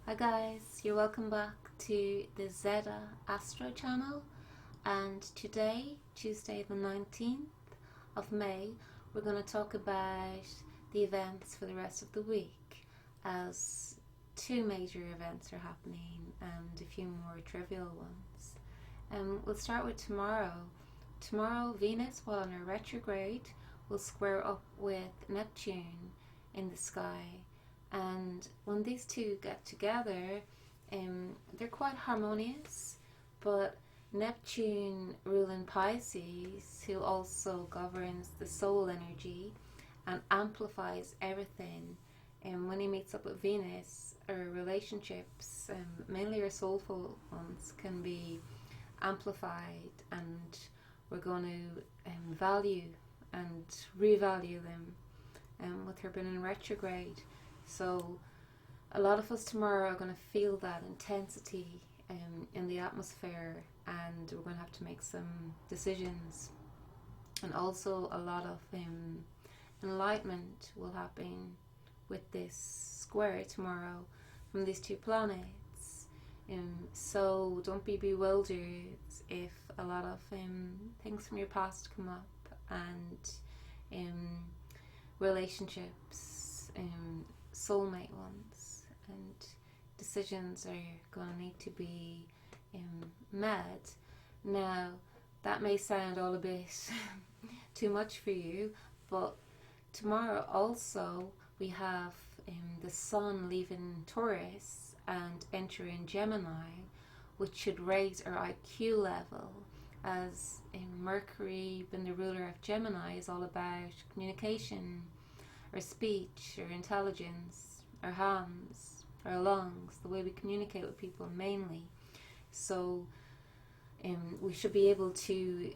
Hi guys, you're welcome back to the Zeta Astro channel, and today, Tuesday the 19th of May, we're going to talk about the events for the rest of the week, as two major events are happening and a few more trivial ones. We'll start with tomorrow. Tomorrow, Venus, while in a retrograde, will square up with Neptune in the sky. And when these two get together, they're quite harmonious, but Neptune ruling Pisces, who also governs the soul energy and amplifies everything, and when he meets up with Venus, our relationships, mainly our soulful ones, can be amplified, and we're going to value and revalue them with her being in retrograde. So a lot of us tomorrow are going to feel that intensity in the atmosphere, and we're going to have to make some decisions. And also a lot of enlightenment will happen with this square tomorrow from these two planets. So don't be bewildered if a lot of things from your past come up, and relationships, soulmate ones, and decisions are going to need to be made. Now, that may sound all a bit too much for you, but tomorrow also we have the Sun leaving Taurus and entering Gemini, which should raise our IQ level, as Mercury, being the ruler of Gemini, is all about communication, our speech, our intelligence, our hands, our lungs, the way we communicate with people mainly. So we should be able to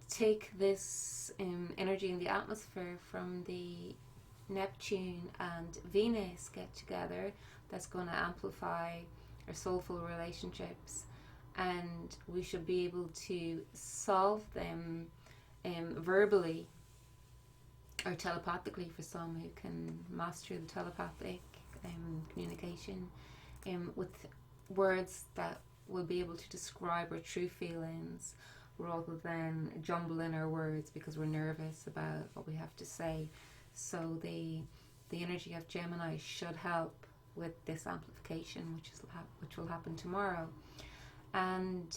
take this energy in the atmosphere from the Neptune and Venus get together. That's going to amplify our soulful relationships, and we should be able to solve them verbally or telepathically, for some who can master the telepathic communication, with words that will be able to describe our true feelings rather than jumbling our words because we're nervous about what we have to say. So the energy of Gemini should help with this amplification, which will happen tomorrow. And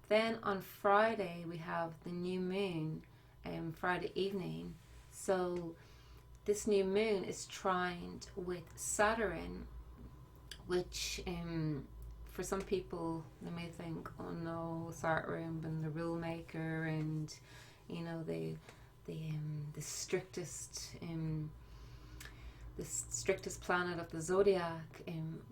then on Friday we have the new moon, Friday evening. So this new moon is trined with Saturn, which for some people they may think, oh no, Saturn and the rule maker, and the strictest planet of the zodiac,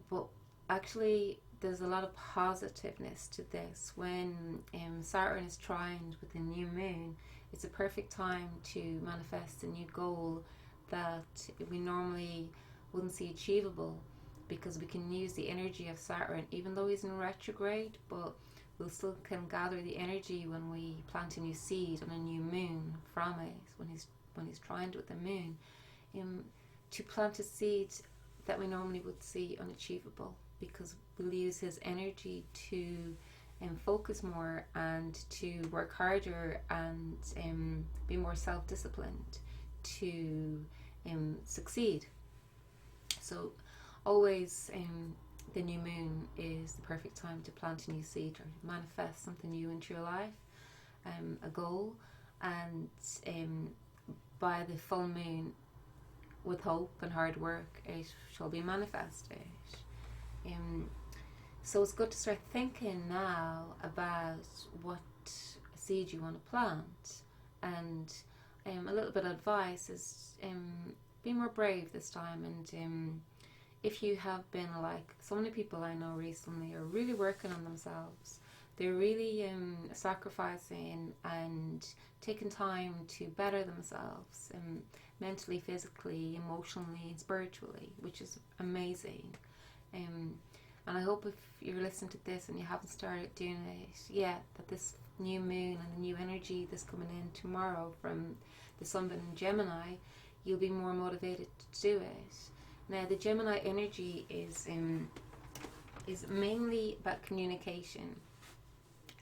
but actually there's a lot of positiveness to this. When Saturn is trined with the new moon, it's a perfect time to manifest a new goal that we normally wouldn't see achievable, because we can use the energy of Saturn, even though he's in retrograde, but we'll still can gather the energy when we plant a new seed on a new moon from it, when he's trined with the moon, to plant a seed that we normally would see unachievable, because we'll use his energy to focus more and to work harder and be more self-disciplined to succeed. So always the new moon is the perfect time to plant a new seed or manifest something new into your life, a goal, and by the full moon, with hope and hard work, it shall be manifested. So it's good to start thinking now about what seed you want to plant, and a little bit of advice is be more brave this time. And if you have been, like so many people I know recently, are really working on themselves, they're really sacrificing and taking time to better themselves, mentally, physically, emotionally, and spiritually, which is amazing. And I hope if you're listening to this and you haven't started doing it yet, that this new moon and the new energy that's coming in tomorrow from the Sun in Gemini, you'll be more motivated to do it. Now, the Gemini energy is is mainly about communication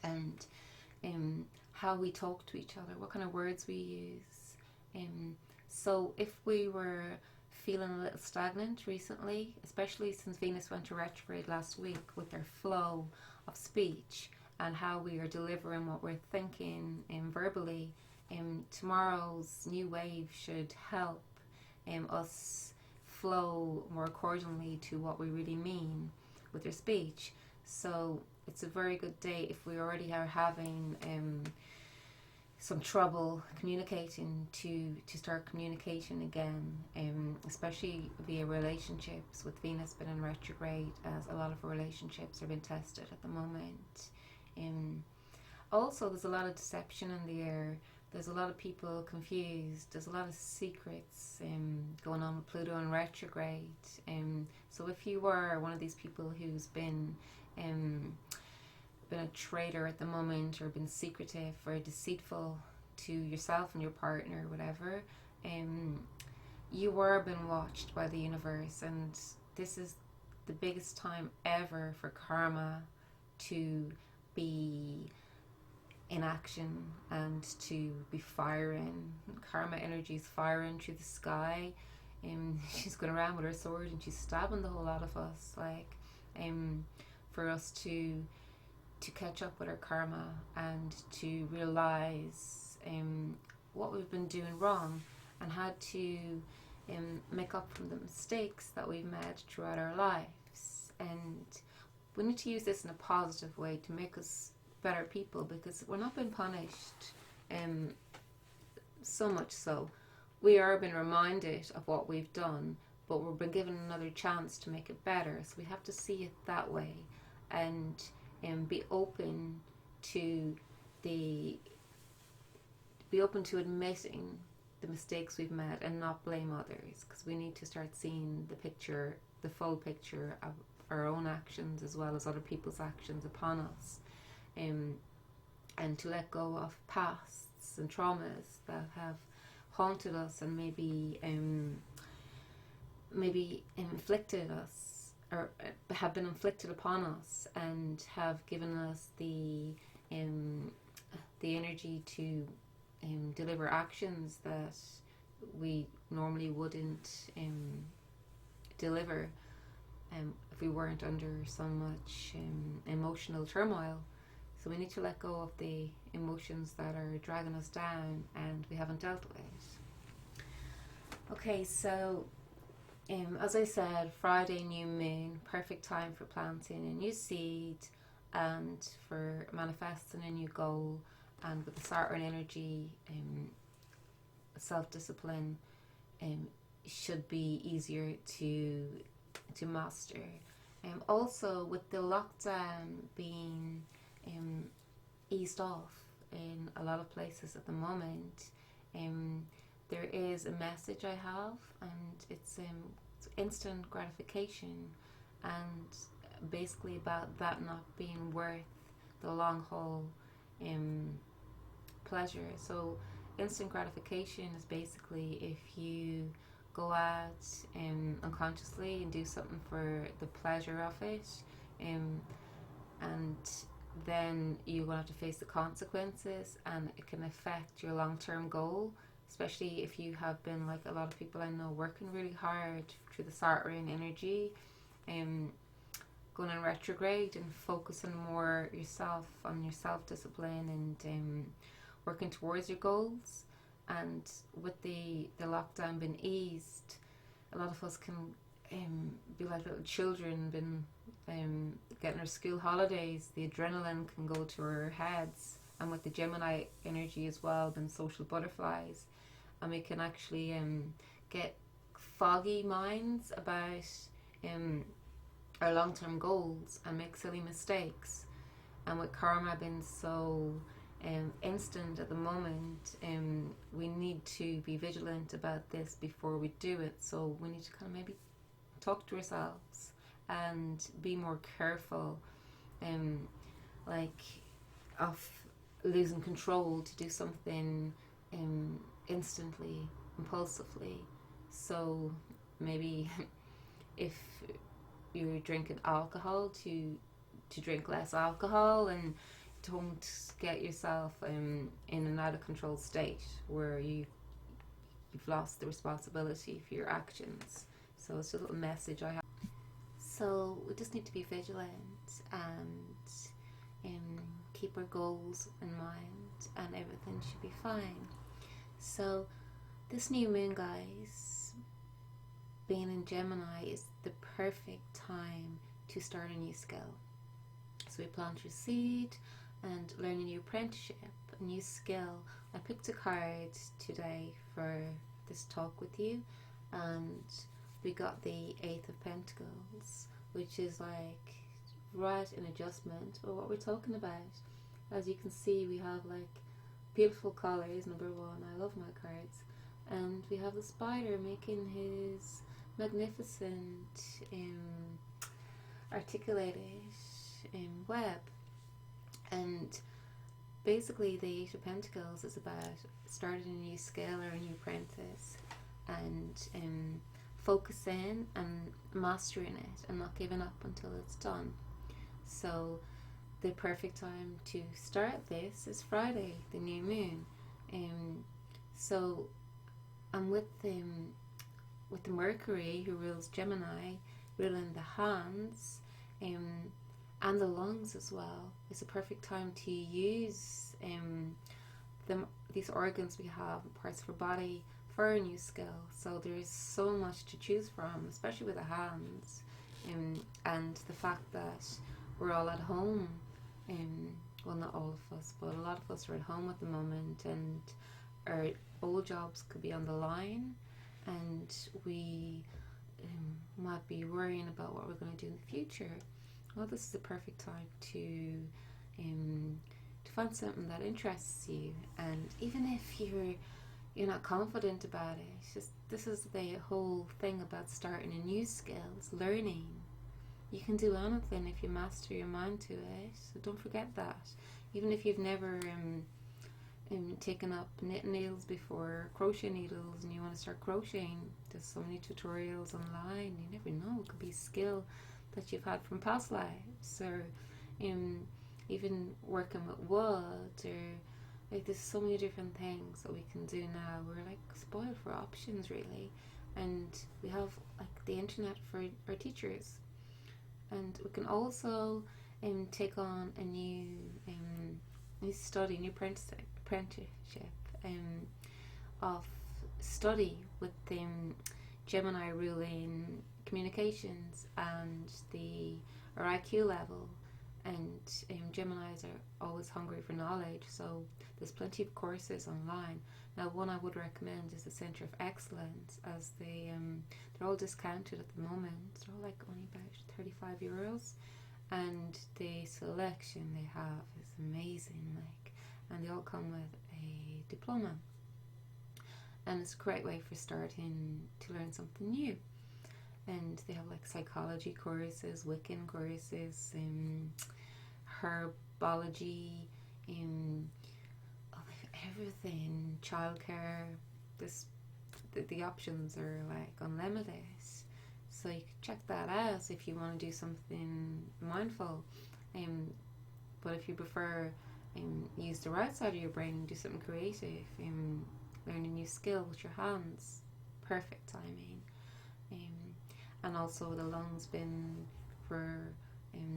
and how we talk to each other, what kind of words we use. So if we were feeling a little stagnant recently, especially since Venus went to retrograde last week, with their flow of speech and how we are delivering what we're thinking verbally, tomorrow's new wave should help us flow more accordingly to what we really mean with our speech. So it's a very good day if we already are having some trouble communicating to start communication again, especially via relationships, with Venus being in retrograde, as a lot of relationships are being tested at the moment. Also, there's a lot of deception in the air. There's a lot of people confused. There's a lot of secrets going on with Pluto in retrograde. So if you were one of these people who's been a traitor at the moment, or been secretive or deceitful to yourself and your partner, whatever, you were being watched by the universe, and this is the biggest time ever for karma to be in action and to be firing. Karma energy is firing through the sky. She's going around with her sword and she's stabbing the whole lot of us, like, for us to catch up with our karma and to realize what we've been doing wrong, and how to make up from the mistakes that we've made throughout our lives. And we need to use this in a positive way to make us better people, because we're not being punished. So much so, we are being reminded of what we've done, but we're being given another chance to make it better. So we have to see it that way, and be open to admitting the mistakes we've made, and not blame others, because we need to start seeing the picture, the full picture of our own actions as well as other people's actions upon us, and to let go of pasts and traumas that have haunted us and maybe inflicted us, or have been inflicted upon us, and have given us the energy to deliver actions that we normally wouldn't deliver if we weren't under so much emotional turmoil. So we need to let go of the emotions that are dragging us down and we haven't dealt with. Okay, so as I said, Friday new moon, perfect time for planting a new seed and for manifesting a new goal. And with the Saturn energy, self-discipline should be easier to master. Also, with the lockdown being eased off in a lot of places at the moment, there is a message I have, and it's instant gratification, and basically about that not being worth the long haul pleasure. So instant gratification is basically if you go out unconsciously and do something for the pleasure of it, and then you're going to have to face the consequences, and it can affect your long-term goal, especially if you have been, like a lot of people I know, working really hard through the Saturn energy, going in retrograde, and focusing more yourself on your self-discipline and working towards your goals. And with the lockdown being eased, a lot of us can be like little children, been getting our school holidays. The adrenaline can go to our heads, and with the Gemini energy as well, been social butterflies, and we can actually get foggy minds about our long-term goals and make silly mistakes. And with karma being so instant at the moment, we need to be vigilant about this before we do it. So we need to kind of maybe talk to ourselves and be more careful, like of losing control to do something instantly, impulsively. So maybe if you're drinking alcohol to drink less alcohol, and don't get yourself in an out of control state where you've lost the responsibility for your actions. So it's a little message I have. So we just need to be vigilant and keep our goals in mind, and everything should be fine. So this new moon, guys, being in Gemini, is the perfect time to start a new skill. So we plant your seed and learn a new apprenticeship, a new skill. I picked a card today for this talk with you, and we got the Eight of Pentacles, which is like right in adjustment for what we're talking about. As you can see, we have like beautiful colors, number one. I love my cards. And we have the spider making his magnificent articulated web. And basically the Eight of Pentacles is about starting a new skill or a new apprentice, and focusing and mastering it and not giving up until it's done. So the perfect time to start this is Friday, the new moon. So I'm with the Mercury, who rules Gemini, ruling the hands and the lungs as well. It's a perfect time to use these organs we have, parts of our body, for a new skill. So there's so much to choose from, especially with the hands, and the fact that we're all at home. Well, not all of us, but a lot of us are at home at the moment, and our old jobs could be on the line, and we might be worrying about what we're going to do in the future. Well, this is the perfect time to find something that interests you, and even if you're not confident about it, this is the whole thing about starting a new skill. It's learning. You can do anything if you master your mind to it, so don't forget that. Even if you've never taken up knitting needles before, crochet needles, and you want to start crocheting, there's so many tutorials online. You never know, it could be a skill that you've had from past lives, or even working with wood, or like there's so many different things that we can do now. We're like spoiled for options, really, and we have like the internet for our teachers. And we can also take on a new study, new apprenticeship of study with Gemini ruling communications and our IQ level. And Geminis are always hungry for knowledge, so there's plenty of courses online. Now, one I would recommend is the Centre of Excellence, as they're all discounted at the moment. They're all like only about €35, and the selection they have is amazing. And they all come with a diploma, and it's a great way for starting to learn something new. And they have like psychology courses, Wiccan courses, herbology, everything, childcare. The options are like unlimited. So you can check that out if you want to do something mindful. But if you prefer use the right side of your brain and do something creative, learn a new skill with your hands, perfect timing. And also the lungs been for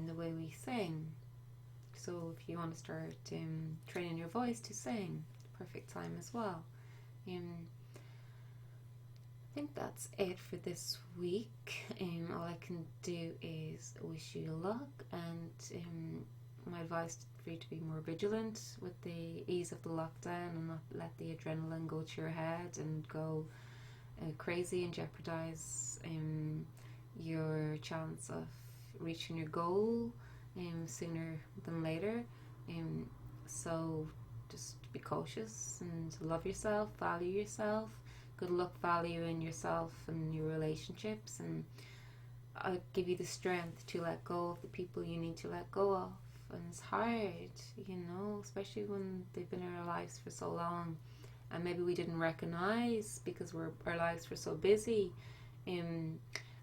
the way we sing. So if you want to start training your voice to sing, perfect time as well. I think that's it for this week. All I can do is wish you luck, and my advice for you to be more vigilant with the ease of the lockdown, and not let the adrenaline go to your head and go crazy and jeopardize your chance of reaching your goal sooner than later. So just be cautious and love yourself, value yourself. Good luck valuing yourself and your relationships, and I'll give you the strength to let go of the people you need to let go of. And it's hard, especially when they've been in our lives for so long, and maybe we didn't recognize because our lives were so busy.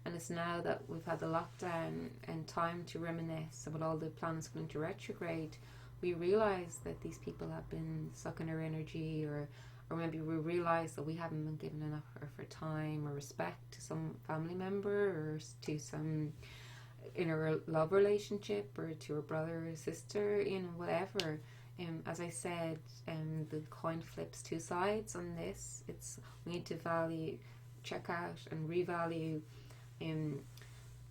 And it's now that we've had the lockdown and time to reminisce about all the planets going to retrograde, we realise that these people have been sucking our energy, or maybe we realise that we haven't been given enough of our time or respect to some family member, or to some in a love relationship, or to a brother or sister, whatever. As I said, the coin flips two sides on this. We need to check out and revalue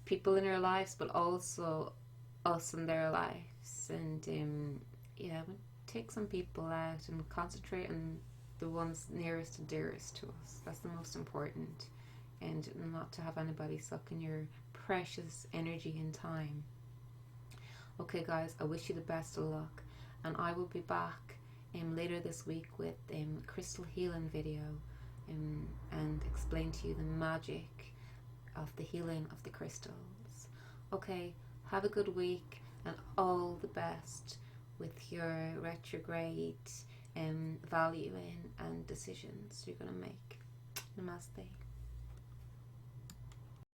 people in our lives, but also us in their lives. And take some people out and concentrate on the ones nearest and dearest to us. That's the most important, and not to have anybody sucking your precious energy and time. Okay guys, I wish you the best of luck, and I will be back later this week with a crystal healing video, and explain to you the magic of the healing of the crystals. Okay, have a good week, and all the best with your retrograde valuing and decisions you're going to make. Namaste.